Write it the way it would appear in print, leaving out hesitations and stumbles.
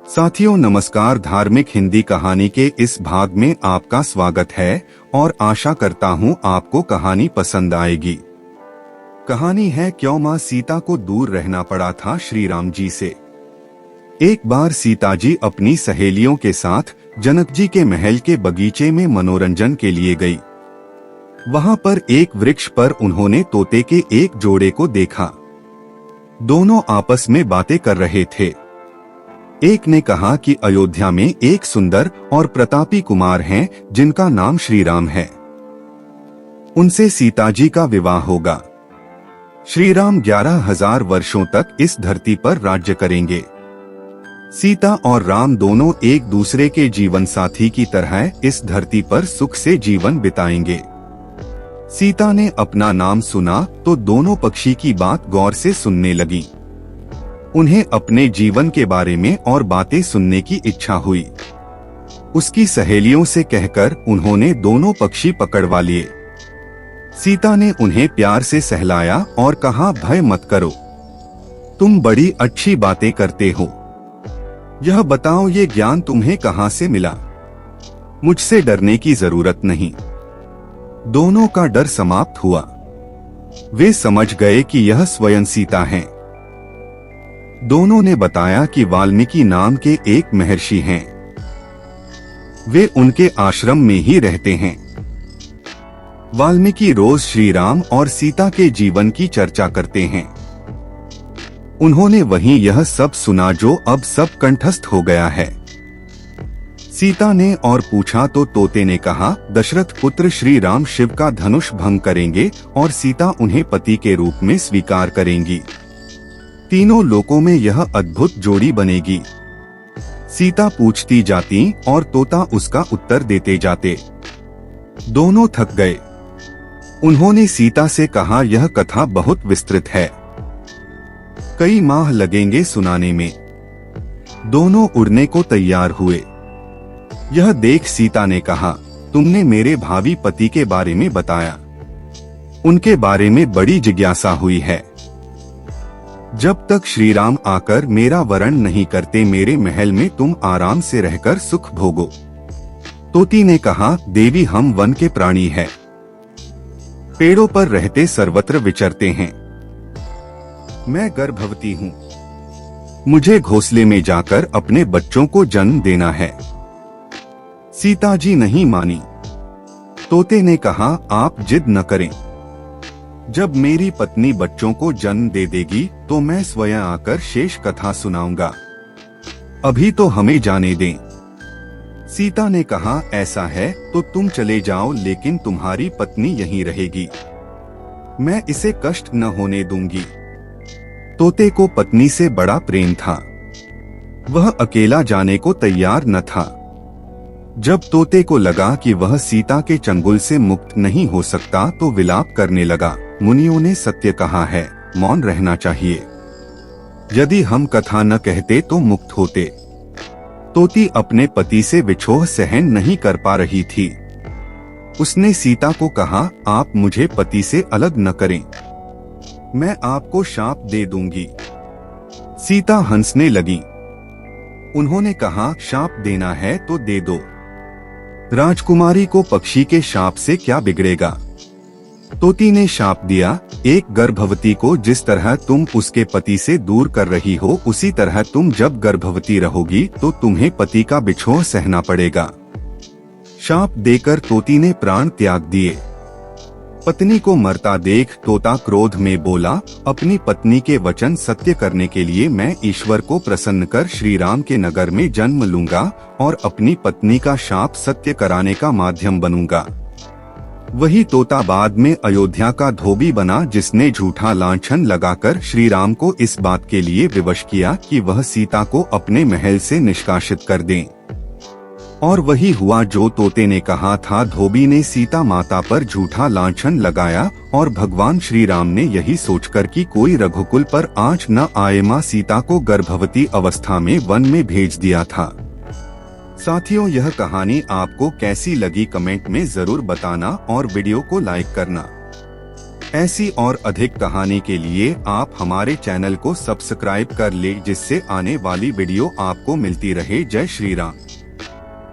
साथियों नमस्कार। धार्मिक हिंदी कहानी के इस भाग में आपका स्वागत है और आशा करता हूँ आपको कहानी पसंद आएगी। कहानी है क्यों माँ सीता को दूर रहना पड़ा था श्री राम जी से। एक बार सीता जी अपनी सहेलियों के साथ जनक जी के महल के बगीचे में मनोरंजन के लिए गई। वहाँ पर एक वृक्ष पर उन्होंने तोते के एक जोड़े को देखा। दोनों आपस में बातें कर रहे थे। एक ने कहा कि अयोध्या में एक सुंदर और प्रतापी कुमार हैं जिनका नाम श्री राम है। उनसे सीता जी का विवाह होगा। श्री राम 11,000 वर्षों तक इस धरती पर राज्य करेंगे। सीता और राम दोनों एक दूसरे के जीवन साथी की तरह इस धरती पर सुख से जीवन बिताएंगे। सीता ने अपना नाम सुना तो दोनों पक्षी की बात गौर से सुनने लगी। उन्हें अपने जीवन के बारे में और बातें सुनने की इच्छा हुई। उसकी सहेलियों से कहकर उन्होंने दोनों पक्षी पकड़वा लिए। सीता ने उन्हें प्यार से सहलाया और कहा, भय मत करो, तुम बड़ी अच्छी बातें करते हो। यह बताओ ये ज्ञान तुम्हें कहाँ से मिला? मुझसे डरने की जरूरत नहीं। दोनों का डर समाप्त हुआ। वे समझ गए कि यह स्वयं सीता हैं। दोनों ने बताया कि वाल्मीकि नाम के एक महर्षि हैं। वे उनके आश्रम में ही रहते हैं। वाल्मीकि रोज श्री राम और सीता के जीवन की चर्चा करते हैं। उन्होंने वहीं यह सब सुना जो अब सब कंठस्थ हो गया है। सीता ने और पूछा तो तोते ने कहा, दशरथ पुत्र श्री राम शिव का धनुष भंग करेंगे और सीता उन्हें पति के रूप में स्वीकार करेंगी। तीनों लोकों में यह अद्भुत जोड़ी बनेगी। सीता पूछती जाती और तोता उसका उत्तर देते जाते। दोनों थक गए। उन्होंने सीता से कहा, यह कथा बहुत विस्तृत है, कई माह लगेंगे सुनाने में। दोनों उड़ने को तैयार हुए। यह देख सीता ने कहा, तुमने मेरे भावी पति के बारे में बताया। उनके बारे में बड़ी जिज्ञासा हुई है। जब तक श्री राम आकर मेरा वरण नहीं करते मेरे महल में तुम आराम से रहकर सुख भोगो। तोती ने कहा, देवी हम वन के प्राणी हैं, पेड़ों पर रहते सर्वत्र विचरते हैं। मैं गर्भवती हूँ, मुझे घोंसले में जाकर अपने बच्चों को जन्म देना है। सीता जी नहीं मानी। तोते ने कहा, आप जिद न करें, जब मेरी पत्नी बच्चों को जन्म दे देगी तो मैं स्वयं आकर शेष कथा सुनाऊंगा। अभी तो हमें जाने दें। सीता ने कहा, ऐसा है तो तुम चले जाओ, लेकिन तुम्हारी पत्नी यहीं रहेगी। मैं इसे कष्ट न होने दूंगी। तोते को पत्नी से बड़ा प्रेम था। वह अकेला जाने को तैयार न था। जब तोते को लगा कि वह सीता के चंगुल से मुक्त नहीं हो सकता तो विलाप करने लगा। मुनियों ने सत्य कहा है, मौन रहना चाहिए। यदि हम कथा न कहते तो मुक्त होते। तोती अपने पति से विछोह सहन नहीं कर पा रही थी। उसने सीता को कहा, आप मुझे पति से अलग न करें, मैं आपको शाप दे दूंगी। सीता हंसने लगी। उन्होंने कहा, शाप देना है तो दे दो। राजकुमारी को पक्षी के शाप से क्या बिगड़ेगा? तोती ने शाप दिया, एक गर्भवती को जिस तरह तुम उसके पति से दूर कर रही हो उसी तरह तुम जब गर्भवती रहोगी तो तुम्हें पति का बिछोह सहना पड़ेगा। शाप देकर तोती ने प्राण त्याग दिए। पत्नी को मरता देख तोता क्रोध में बोला, अपनी पत्नी के वचन सत्य करने के लिए मैं ईश्वर को प्रसन्न कर श्री राम के नगर में जन्म लूंगा और अपनी पत्नी का शाप सत्य कराने का माध्यम बनूंगा। वही तोता बाद में अयोध्या का धोबी बना जिसने झूठा लांछन लगाकर श्री राम को इस बात के लिए विवश किया कि वह सीता को अपने महल से निष्कासित कर दें। और वही हुआ जो तोते ने कहा था। धोबी ने सीता माता पर झूठा लांछन लगाया और भगवान श्री राम ने यही सोचकर कि कोई रघुकुल पर आंच न आए मां सीता को गर्भवती अवस्था में वन में भेज दिया था। साथियों, यह कहानी आपको कैसी लगी कमेंट में जरूर बताना और वीडियो को लाइक करना। ऐसी और अधिक कहानी के लिए आप हमारे चैनल को सब्सक्राइब कर ले, जिससे आने वाली वीडियो आपको मिलती रहे। जय श्री राम।